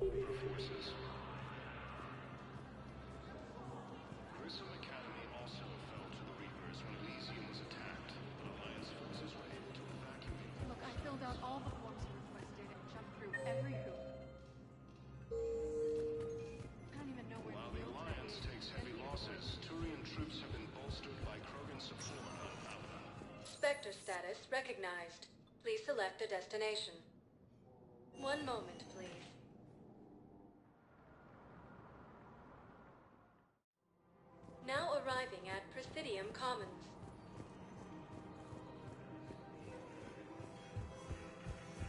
Reaper forces. Grissom Academy also fell to the Reapers when Elysium was attacked, but Alliance forces were able to evacuate. Look, I filled out all the forms you requested and jumped through every hoop. I don't even know where While the Alliance takes heavy losses, Turian troops have been bolstered by Krogan support on Paladin. Spectre status recognized. Please select a destination. One moment, please. Now arriving at Presidium Commons.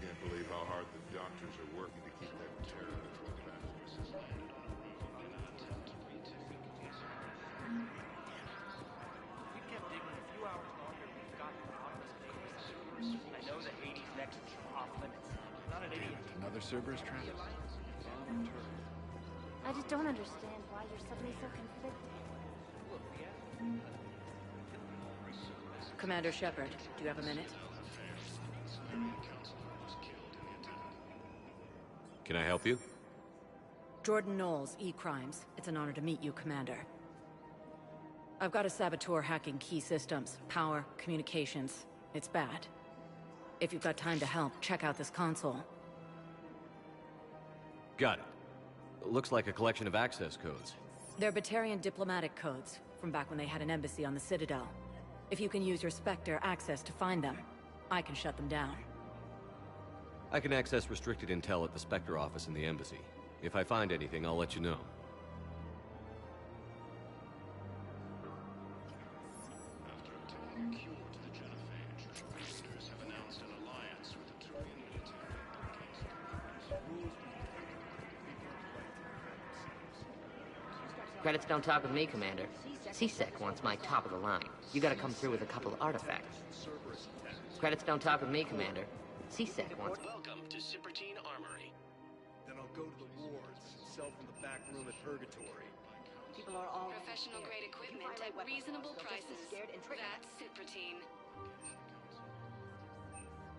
Can't believe how hard the doctors are working to keep that terrorist back. We kept digging a few hours longer, we've gotten out of this place. I know that Hades' next is off limits. I'm not an idiot. Another Cerberus trap? I just don't understand why you're suddenly so conflicted. Commander Shepard, do you have a minute? Can I help you? Jordan Knowles, E-Crimes. It's an honor to meet you, Commander. I've got a saboteur hacking key systems, power, communications. It's bad. If you've got time to help, check out this console. Got it. Looks like a collection of access codes. They're Batarian diplomatic codes, from back when they had an embassy on the Citadel. If you can use your Spectre access to find them, I can shut them down. I can access restricted intel at the Spectre office in the embassy. If I find anything, I'll let you know. After obtaining a cure to the genophage, Raiders have announced an alliance with the Turian military. Credits don't talk with me, Commander. CSEC wants my top of the line. You gotta come through with a couple of artifacts. Credits don't talk with me, Commander. CSEC wants... Welcome to Cypertine Armory. Then I'll go to the wards and sell from the back room at Purgatory. People are all professional grade equipment at reasonable prices. That's Cypertine.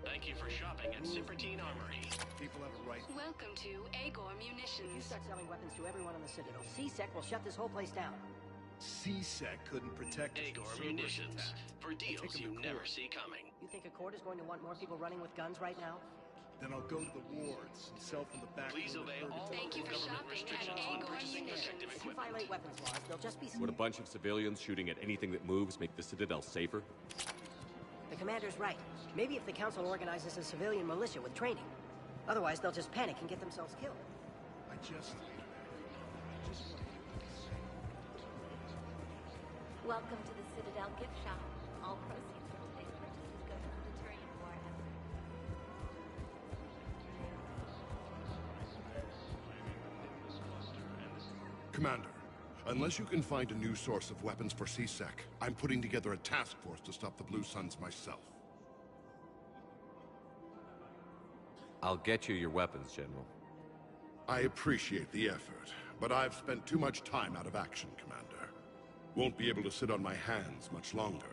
Thank you for shopping at Cypertine Armory. People have a right. Welcome to Agor Munitions. If you start selling weapons to everyone on the Citadel, CSEC will shut this whole place down. CSEC couldn't protect us Agor from Cerberus Munitions. attack. For deals take 'em you to never court. see coming. You think Accord is going to want more people running with guns right now? Then I'll go to the wards and sell from the back Please room obey at all Purgatory. Thank you for government shopping at restrictions on Agor purchasing Munitions. protective If you equipment. violate weapons laws, they'll just be... Would a bunch of civilians shooting at anything that moves make the Citadel safer? The commander's right. Maybe if the council organizes a civilian militia with training. Otherwise, they'll just panic and get themselves killed. I just... Welcome to the Citadel gift shop. All proceeds from today's purchases go to the Batarian war effort. Commander, unless you can find a new source of weapons for CSEC, I'm putting together a task force to stop the Blue Suns myself. I'll get you your weapons, General. I appreciate the effort, but I've spent too much time out of action, Commander. Won't be able to sit on my hands much longer.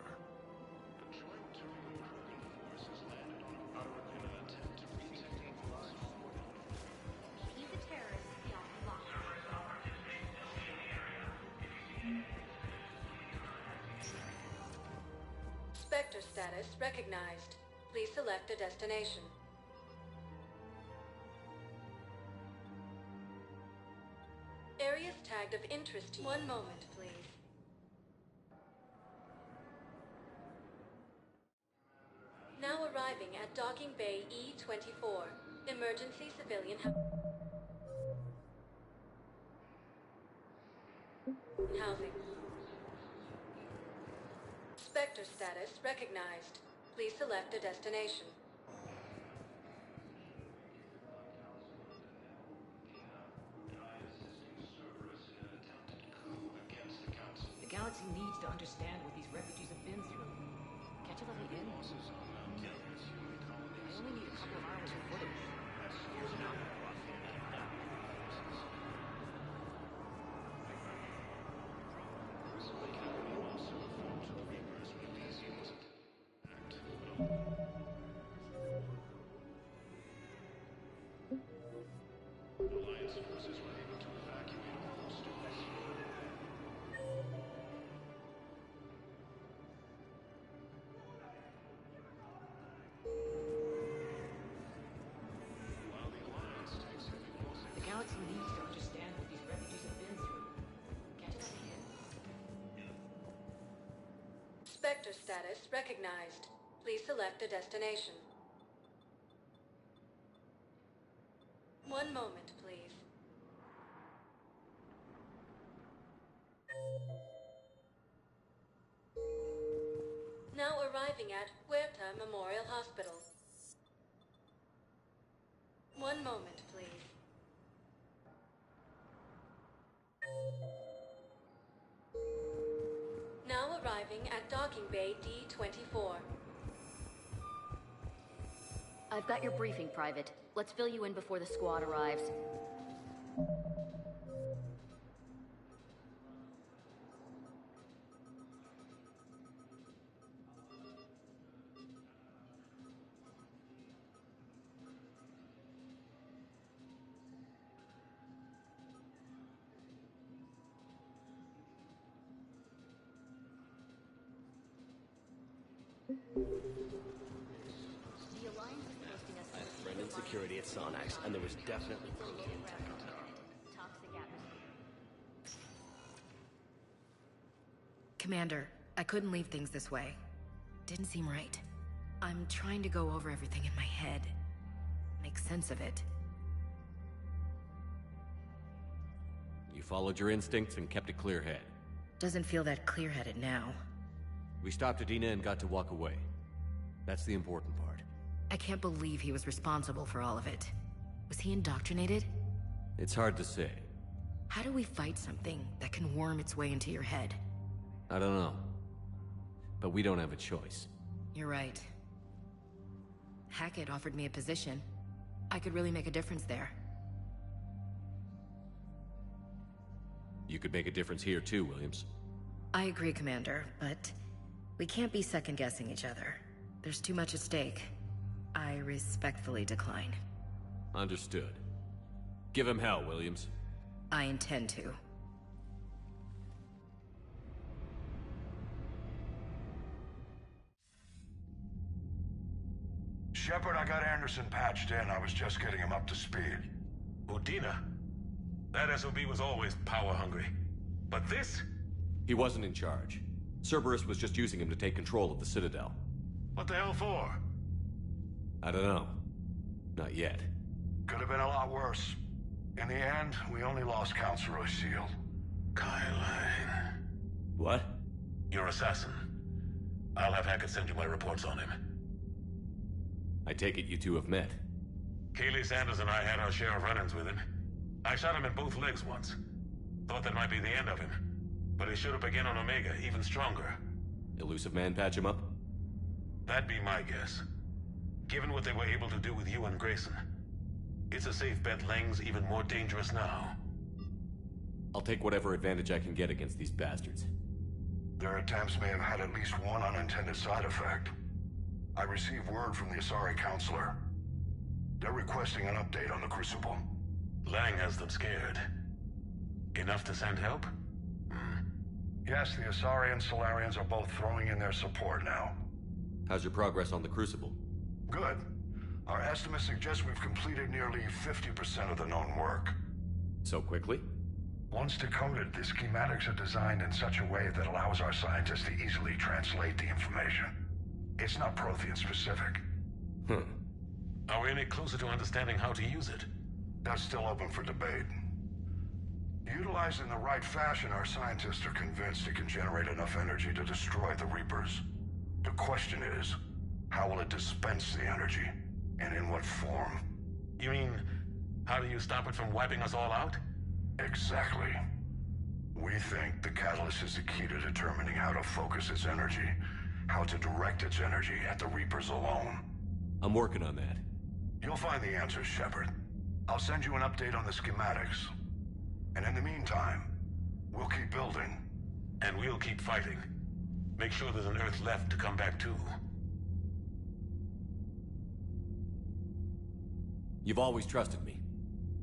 He's a terrorist beyond law. Spectre status recognized. Please select a destination. Areas tagged of interest. One moment, please. Now arriving at Docking Bay E-24. Emergency civilian housing. Spectre status recognized. Please select a destination. The galaxy needs to understand what these refugees have been through. Can't you let me in? I only need a couple of hours of footage. Alliance forces were able to evacuate all students. While the Alliance takes heavy losses, The galaxy needs to understand what these refugees have been through. Catch us up here. Spectre status recognized. Please select a destination. One moment, please. Now arriving at Huerta Memorial Hospital. One moment, please. Now arriving at Docking Bay D-24. I've got your briefing, Private. Let's fill you in before the squad arrives. I had a friend in security at Sonax, and there was definitely protein tech on top. Toxic atmosphere. Commander, I couldn't leave things this way. Didn't seem right. I'm trying to go over everything in my head. Make sense of it. You followed your instincts and kept a clear head. Doesn't feel that clear-headed now. We stopped Adina and got to walk away. That's the important part. I can't believe he was responsible for all of it. Was he indoctrinated? It's hard to say. How do we fight something that can worm its way into your head? I don't know. But we don't have a choice. You're right. Hackett offered me a position. I could really make a difference there. You could make a difference here too, Williams. I agree, Commander, but we can't be second-guessing each other. There's too much at stake. I respectfully decline. Understood. Give him hell, Williams. I intend to. Shepard, I got Anderson patched in. I was just getting him up to speed. Udina? That SOB was always power-hungry. But this? He wasn't in charge. Cerberus was just using him to take control of the Citadel. What the hell for? I don't know. Not yet. Could have been a lot worse. In the end, we only lost Councilor Seal. Kylane. What? Your assassin. I'll have Hackett send you my reports on him. I take it you two have met. Kaylee Sanders and I had our share of run-ins with him. I shot him in both legs once. Thought that might be the end of him. But he showed up again on Omega, even stronger. Elusive Man patch him up? That'd be my guess. Given what they were able to do with you and Grayson. It's a safe bet Lang's even more dangerous now. I'll take whatever advantage I can get against these bastards. Their attempts may have had at least one unintended side effect. I received word from the Asari Counselor. They're requesting an update on the Crucible. Lang has them scared. Enough to send help? Yes, the Asari and Solarians are both throwing in their support now. How's your progress on the Crucible? Good. Our estimates suggest we've completed nearly 50% of the known work. So quickly? Once decoded, the schematics are designed in such a way that allows our scientists to easily translate the information. It's not Prothean specific. Are we any closer to understanding how to use it? That's still open for debate. Utilized in the right fashion, our scientists are convinced it can generate enough energy to destroy the Reapers. The question is, how will it dispense the energy? And in what form? You mean, how do you stop it from wiping us all out? Exactly. We think the catalyst is the key to determining how to focus its energy, how to direct its energy at the Reapers alone. I'm working on that. You'll find the answers, Shepard. I'll send you an update on the schematics. And in the meantime, we'll keep building. And we'll keep fighting. Make sure there's an Earth left to come back to. You've always trusted me.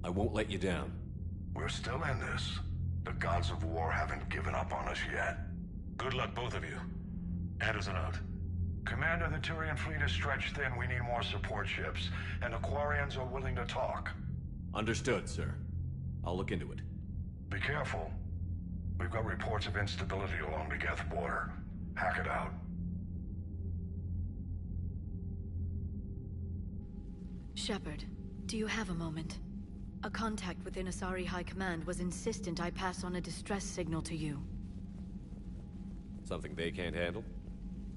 I won't let you down. We're still in this. The gods of war haven't given up on us yet. Good luck, both of you. Anderson out. Commander, the Turian fleet is stretched thin. We need more support ships, and Aquarians are willing to talk. Understood, sir. I'll look into it. Be careful. We've got reports of instability along the Geth border. Hack it out. Shepard, do you have a moment? A contact within Asari High Command was insistent I pass on a distress signal to you. Something they can't handle?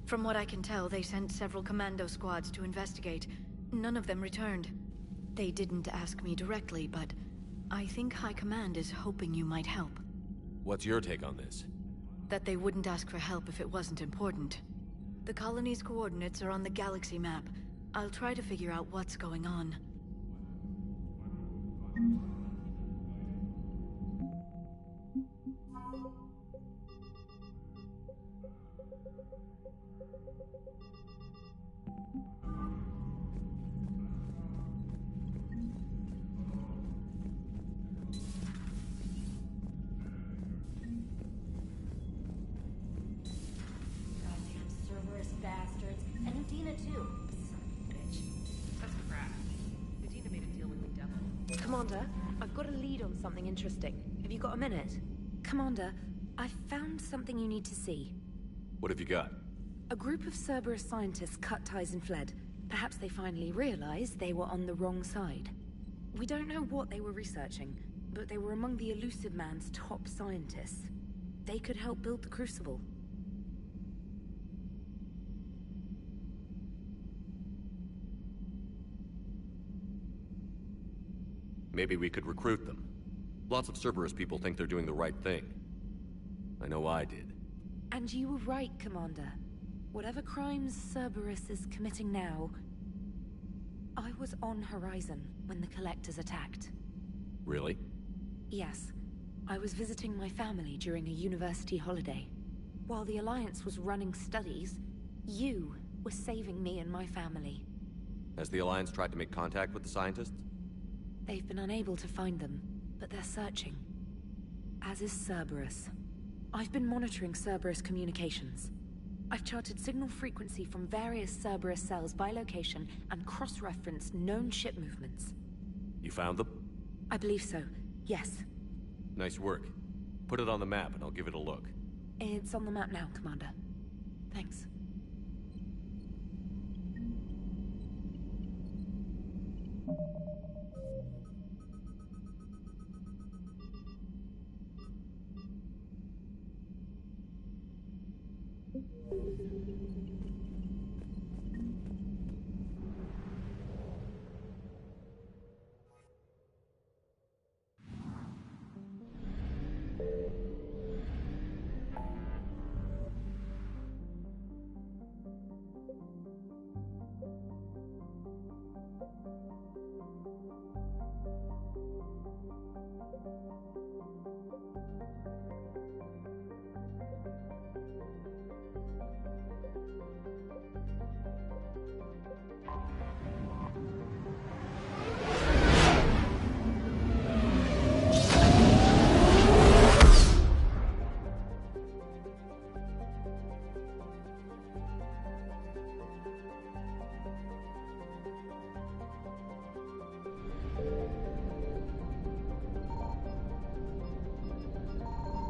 From what I can tell, they sent several commando squads to investigate. None of them returned. They didn't ask me directly, but I think High Command is hoping you might help. What's your take on this? That they wouldn't ask for help if it wasn't important. The colony's coordinates are on the galaxy map. I'll try to figure out what's going on. Cerberus bastards. And Udina too. That's crap. Medina made a deal with the devil. Commander, I've got a lead on something interesting. Have you got a minute? Commander, I've found something you need to see. What have you got? A group of Cerberus scientists cut ties and fled. Perhaps they finally realized they were on the wrong side. We don't know what they were researching, but they were among the Elusive Man's top scientists. They could help build the Crucible. Maybe we could recruit them. Lots of Cerberus people think they're doing the right thing. I know I did. And you were right, Commander. Whatever crimes Cerberus is committing now, I was on Horizon when the Collectors attacked. Really? Yes. I was visiting my family during a university holiday. While the Alliance was running studies, you were saving me and my family. Has the Alliance tried to make contact with the scientists? They've been unable to find them, but they're searching. As is Cerberus. I've been monitoring Cerberus communications. I've charted signal frequency from various Cerberus cells by location and cross-referenced known ship movements. You found them? I believe so, yes. Nice work. Put it on the map and I'll give it a look. It's on the map now, Commander. Thanks.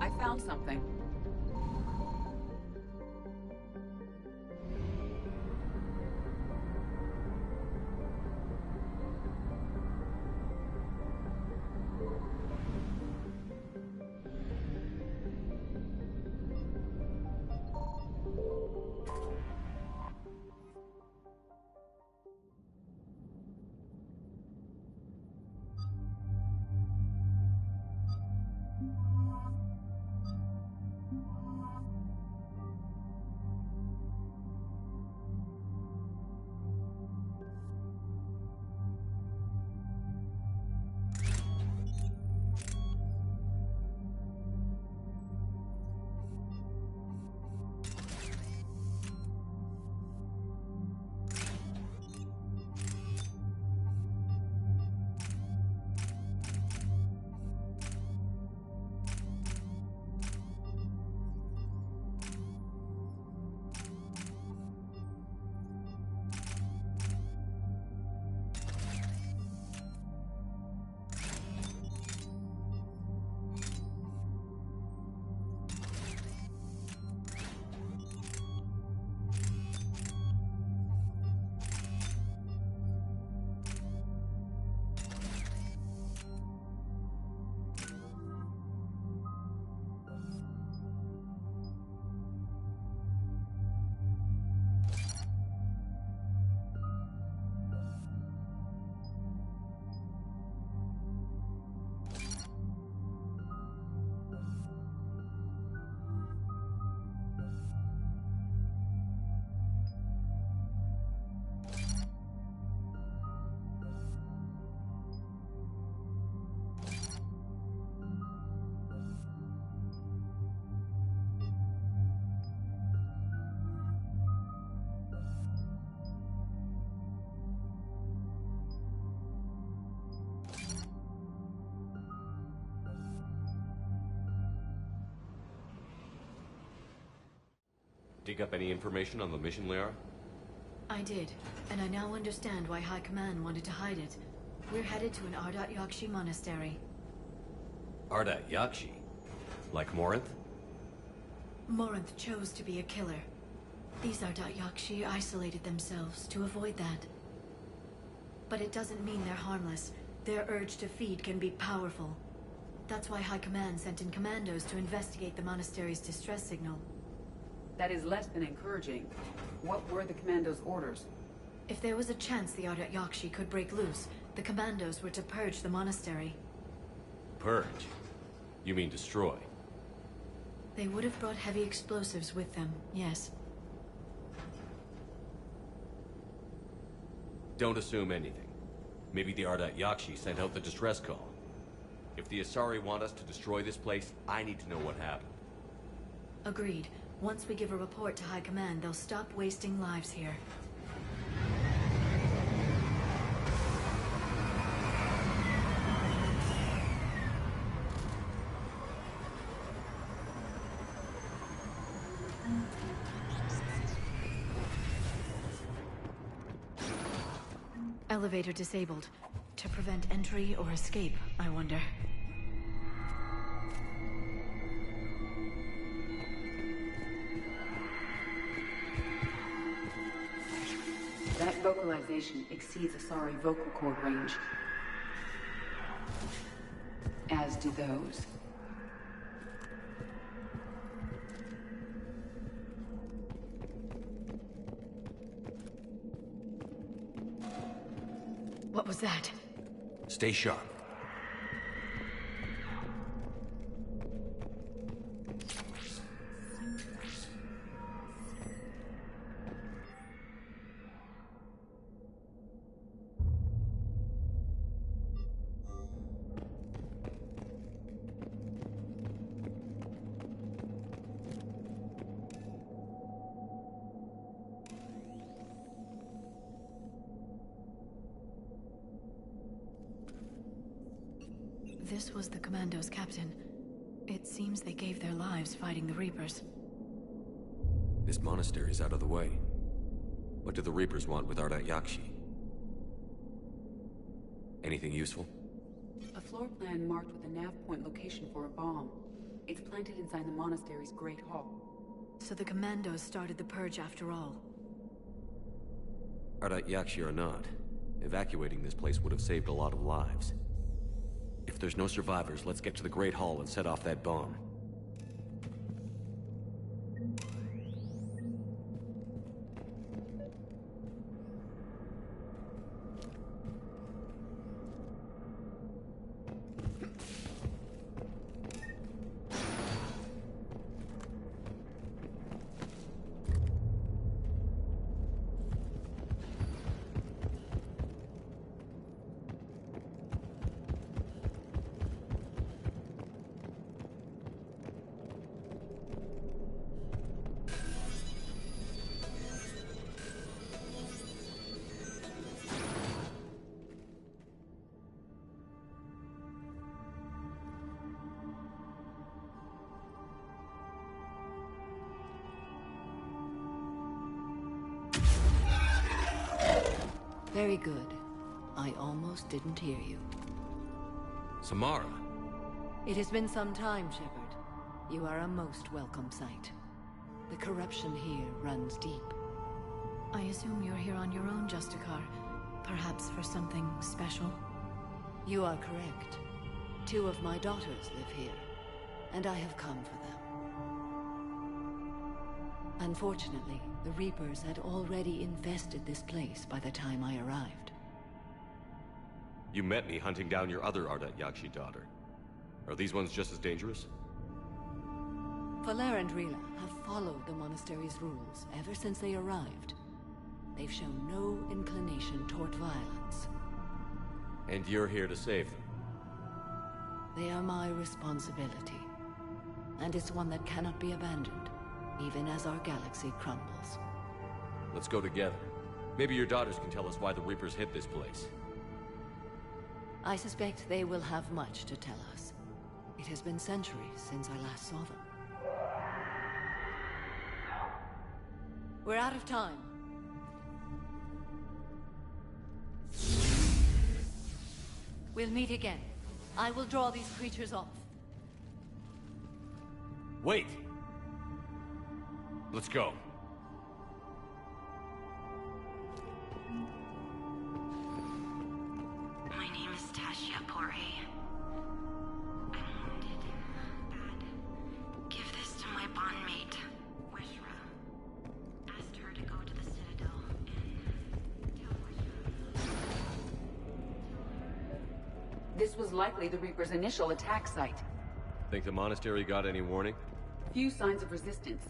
I found something. Dig up any information on the mission, Liara? I did, and I now understand why High Command wanted to hide it. We're headed to an Ardat Yakshi monastery. Ardat Yakshi? Like Morinth? Morinth chose to be a killer. These Ardat Yakshi isolated themselves to avoid that. But it doesn't mean they're harmless. Their urge to feed can be powerful. That's why High Command sent in commandos to investigate the monastery's distress signal. That is less than encouraging. What were the commandos' orders? If there was a chance the Ardat Yakshi could break loose, the commandos were to purge the monastery. Purge? You mean destroy? They would have brought heavy explosives with them, yes. Don't assume anything. Maybe the Ardat Yakshi sent out the distress call. If the Asari want us to destroy this place, I need to know what happened. Agreed. Once we give a report to High Command, they'll stop wasting lives here. Elevator disabled. To prevent entry or escape, I wonder. That vocalization exceeds Asari vocal cord range. As do those. What was that? Stay sharp. This was the Commando's captain. It seems they gave their lives fighting the Reapers. This monastery is out of the way. What do the Reapers want with Ardat Yakshi? Anything useful? A floor plan marked with a nav point location for a bomb. It's planted inside the monastery's Great Hall. So the Commandos started the purge after all. Ardat Yakshi or not, evacuating this place would have saved a lot of lives. If there's no survivors, let's get to the Great Hall and set off that bomb. Very good. I almost didn't hear you. Samara! It has been some time, Shepard. You are a most welcome sight. The corruption here runs deep. I assume you're here on your own, Justicar. Perhaps for something special? You are correct. 2 of my daughters live here, and I have come for them. Unfortunately, the Reapers had already infested this place by the time I arrived. You met me hunting down your other Ardat Yakshi daughter. Are these ones just as dangerous? Valer and Rila have followed the monastery's rules ever since they arrived. They've shown no inclination toward violence. And you're here to save them? They are my responsibility. And it's one that cannot be abandoned, even as our galaxy crumbles. Let's go together. Maybe your daughters can tell us why the Reapers hit this place. I suspect they will have much to tell us. It has been centuries since I last saw them. We're out of time. We'll meet again. I will draw these creatures off. Wait! Let's go. My name is Tasha Pore. I'm wounded. Bad. Give this to my bondmate, Weshra. Asked her to go to the Citadel and tell Weshra. This was likely the Reaper's initial attack site. Think the monastery got any warning? Few signs of resistance.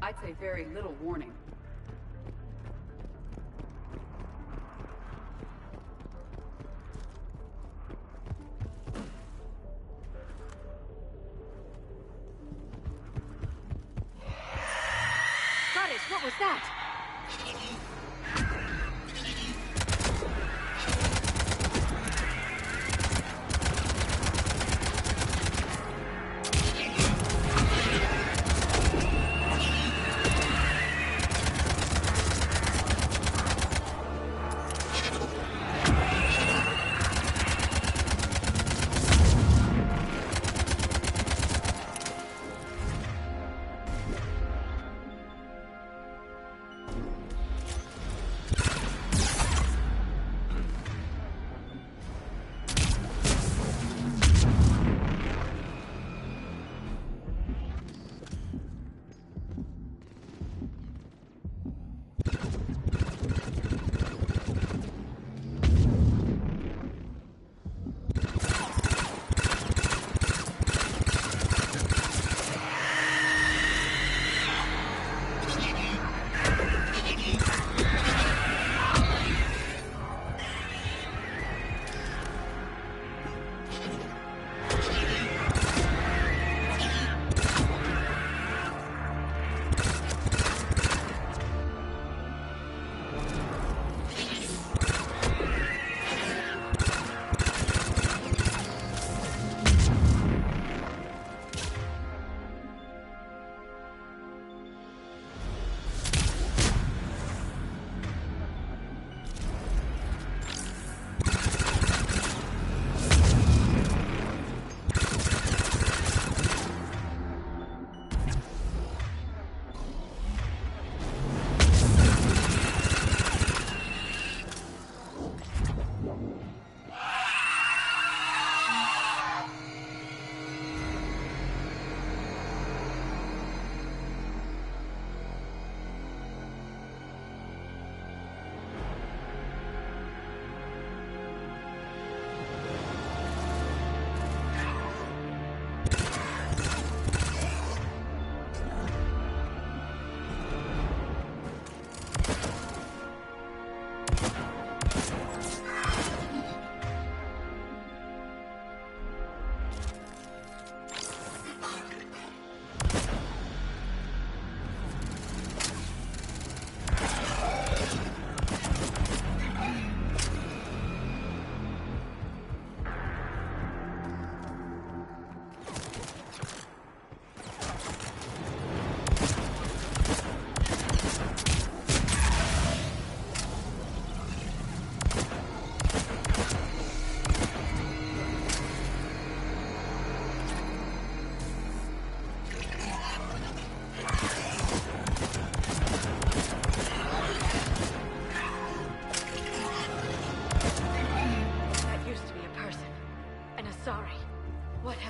I'd say very little warning. Goddess, what was that?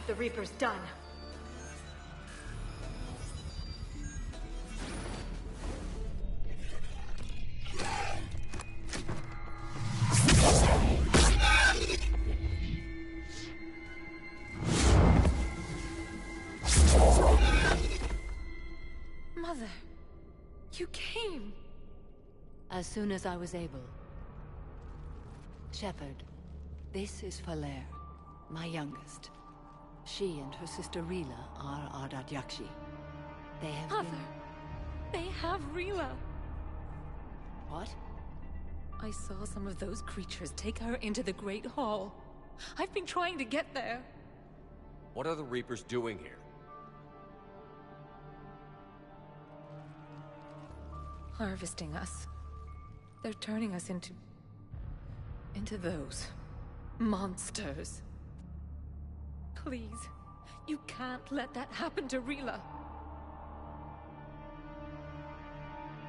The Reaper's done. Mother, you came. As soon as I was able. Shepard, this is Falere, my youngest. She and her sister Rila are Ardat Yakshi. They have Mother, been... they have Rila. What? I saw some of those creatures take her into the Great Hall. I've been trying to get there. What are the Reapers doing here? harvesting us. They're turning us into those monsters. Please, you can't let that happen to Rila.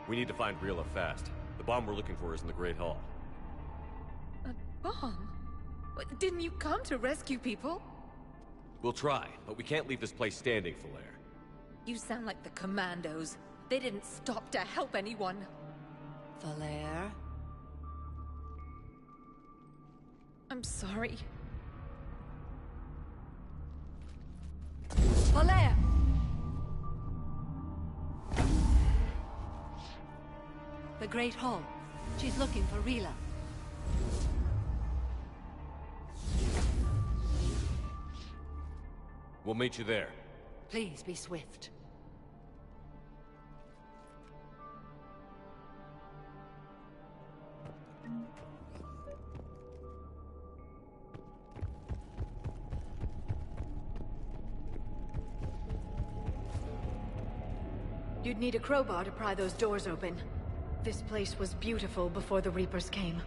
We need to find Rila fast. The bomb we're looking for is in the Great Hall. A bomb? What, didn't you come to rescue people? We'll try, but we can't leave this place standing, Falair. You sound like the Commandos. They didn't stop to help anyone. Falair? I'm sorry. Falair! The Great Hall. She's looking for Rila. We'll meet you there. Please be swift. You'd need a crowbar to pry those doors open. This place was beautiful before the Reapers came.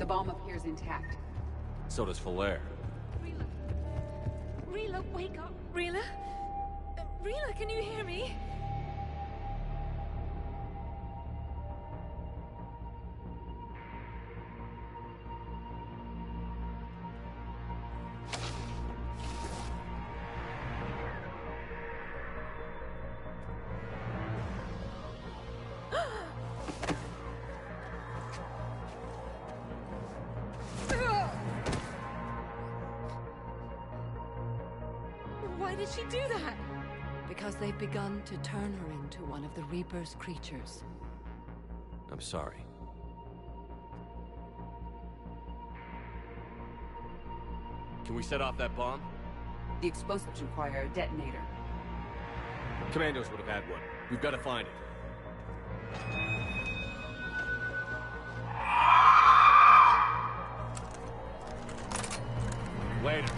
bomb appears intact. So does Falaire. Rila, wake up! Rila? Rila, can you hear me? Why did she do that? Because they've begun to turn her into one of the Reaper's creatures. I'm sorry. Can we set off that bomb? The explosives require a detonator. Commandos would have had one. We've got to find it. Later.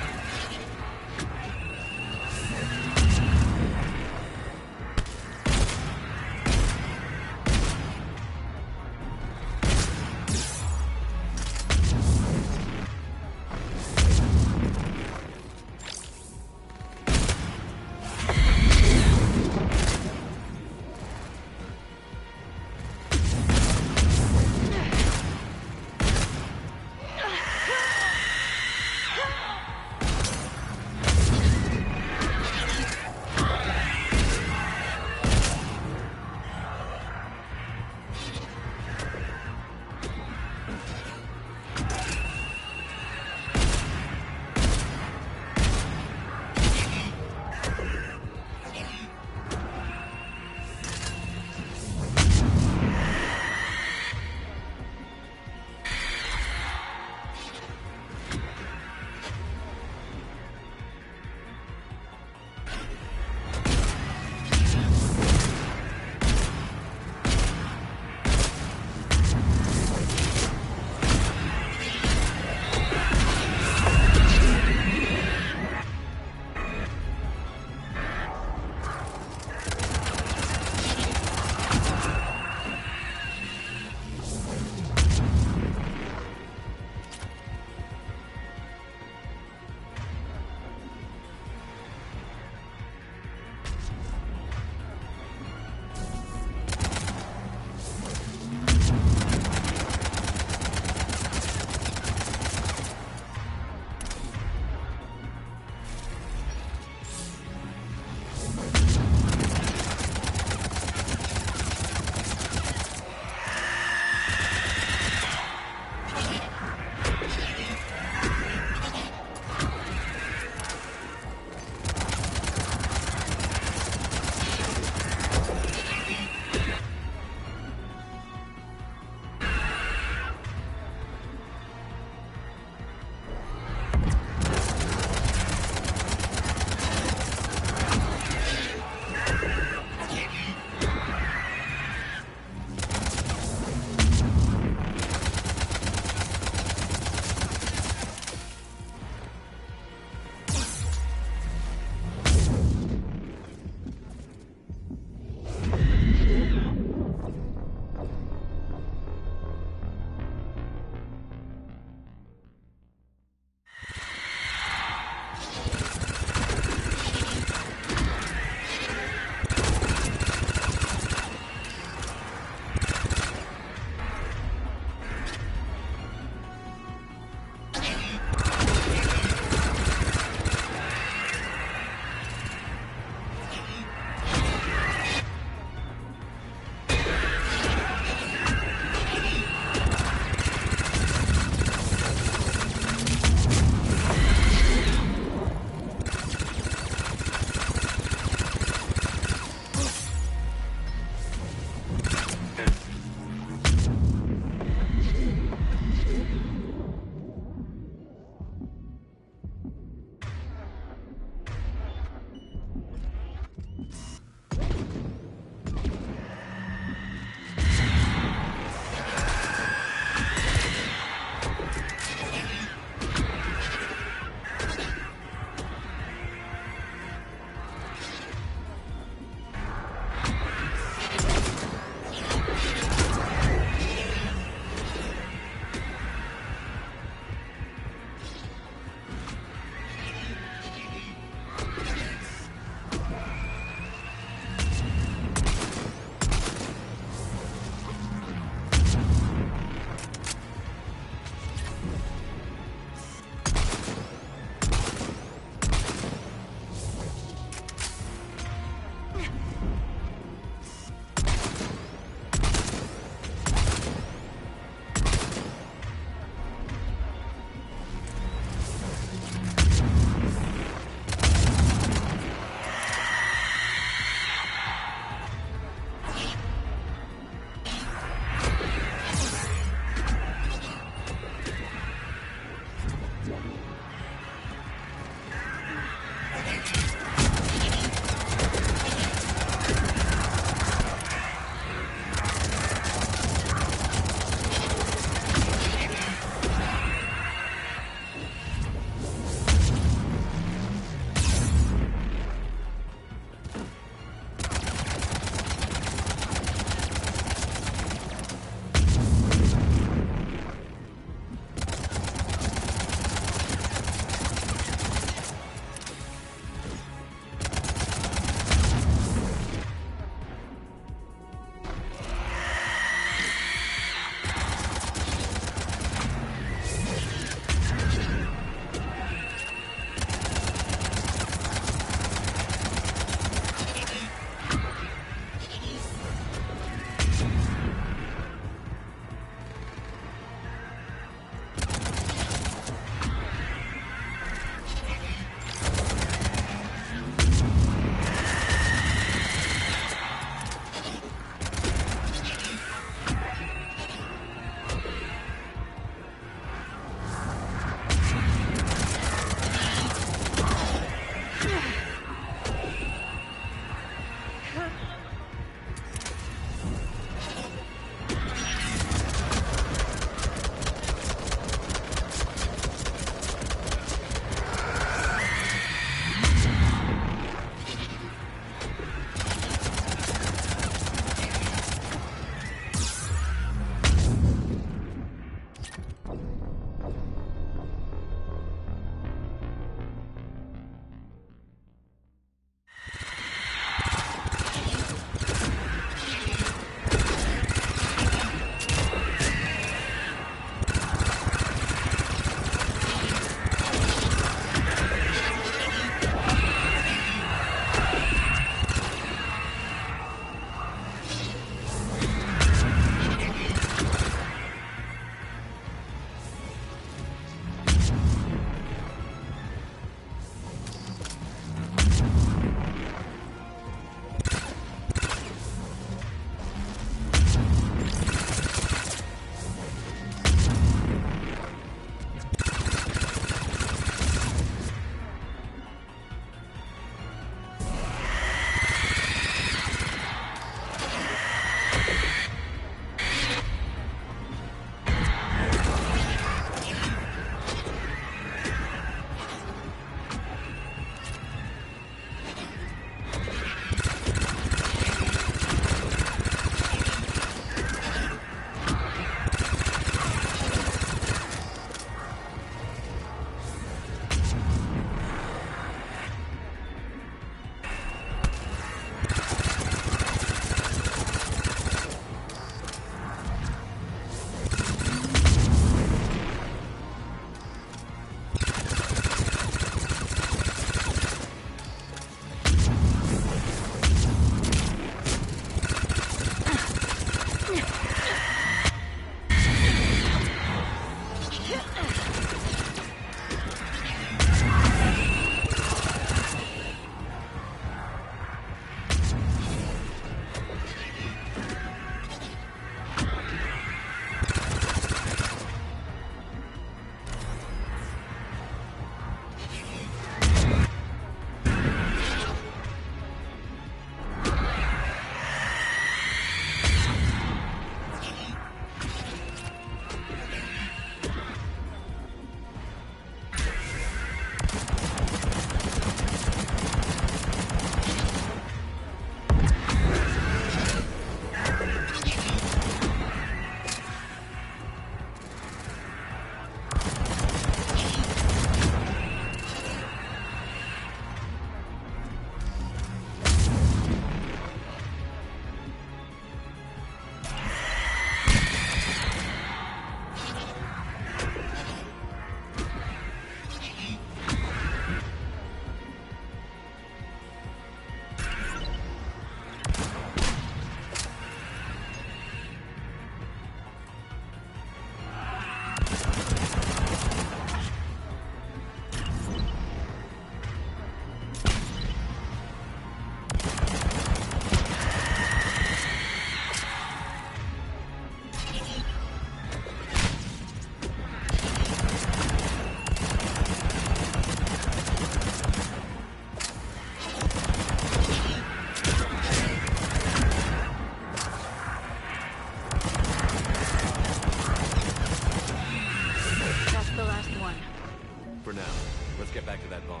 back to that bomb.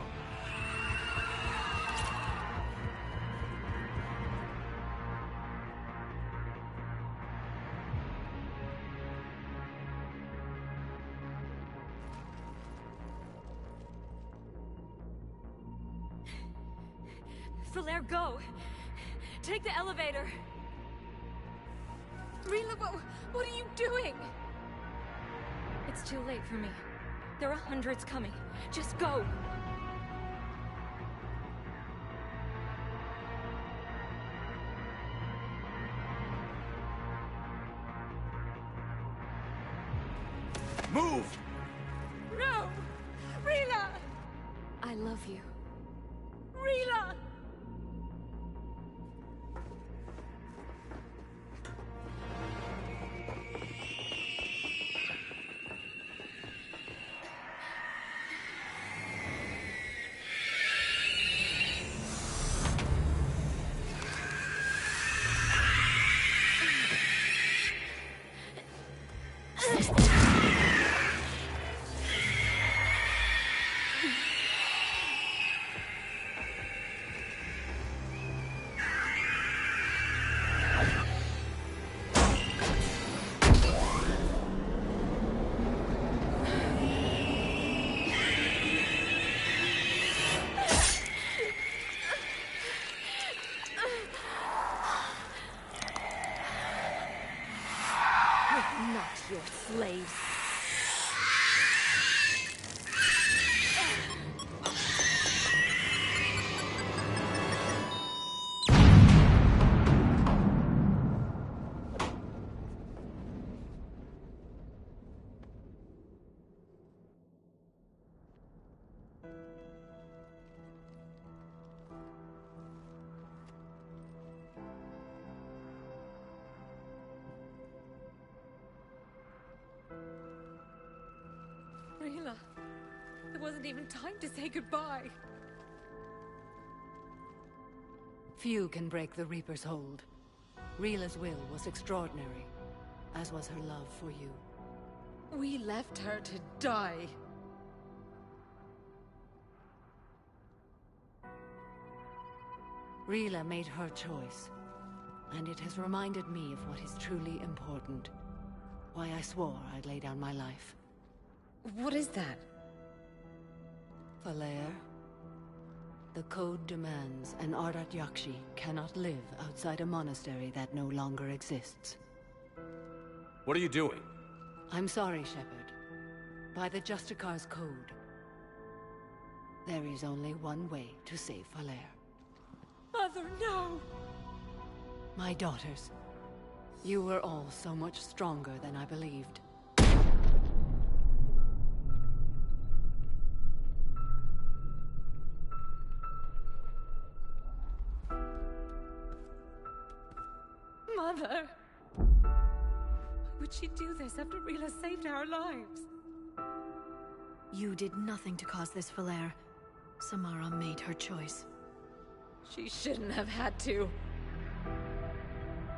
Falaire, go! Take the elevator! Rila, what are you doing? It's too late for me. There are hundreds coming. Just go! Move! No! Rila! I love you. Rila! Not your slaves. Rila, there wasn't even time to say goodbye. Few can break the Reaper's hold. Rila's will was extraordinary, as was her love for you. We left her to die. Rila made her choice, and it has reminded me of what is truly important. Why I swore I'd lay down my life. What is that? Falaire, the code demands an Ardat Yakshi cannot live outside a monastery that no longer exists. What are you doing? I'm sorry, Shepard. By the Justicar's code, there is only one way to save Falaire. Mother, no! My daughters, you were all so much stronger than I believed. Mother! Why would she do this after Rila saved our lives? You did nothing to cause this, Falaire. Samara made her choice. She shouldn't have had to.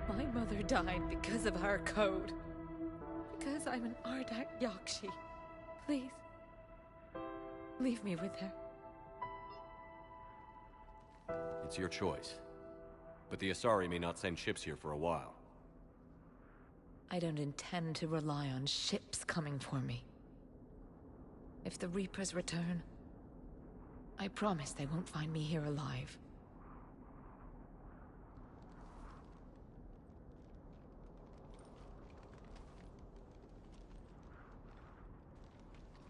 My mother died because of our code. Because I'm an Ardat Yakshi. Please, leave me with her. It's your choice. But the Asari may not send ships here for a while. I don't intend to rely on ships coming for me. If the Reapers return, I promise they won't find me here alive.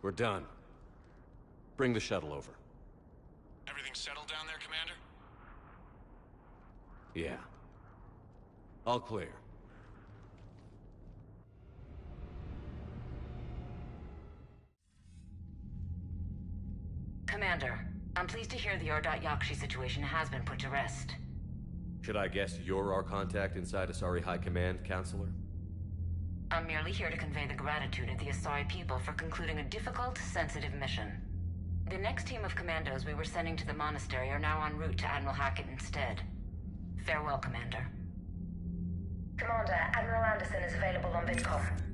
We're done. Bring the shuttle over. Everything settled down there, Commander? Yeah. All clear. Commander, I'm pleased to hear the Ardat Yakshi situation has been put to rest. Should I guess you're our contact inside Asari High Command, Counselor? I'm merely here to convey the gratitude of the Asari people for concluding a difficult, sensitive mission. The next team of commandos we were sending to the monastery are now en route to Admiral Hackett instead. Farewell, Commander. Commander, Admiral Anderson is available on VidCom.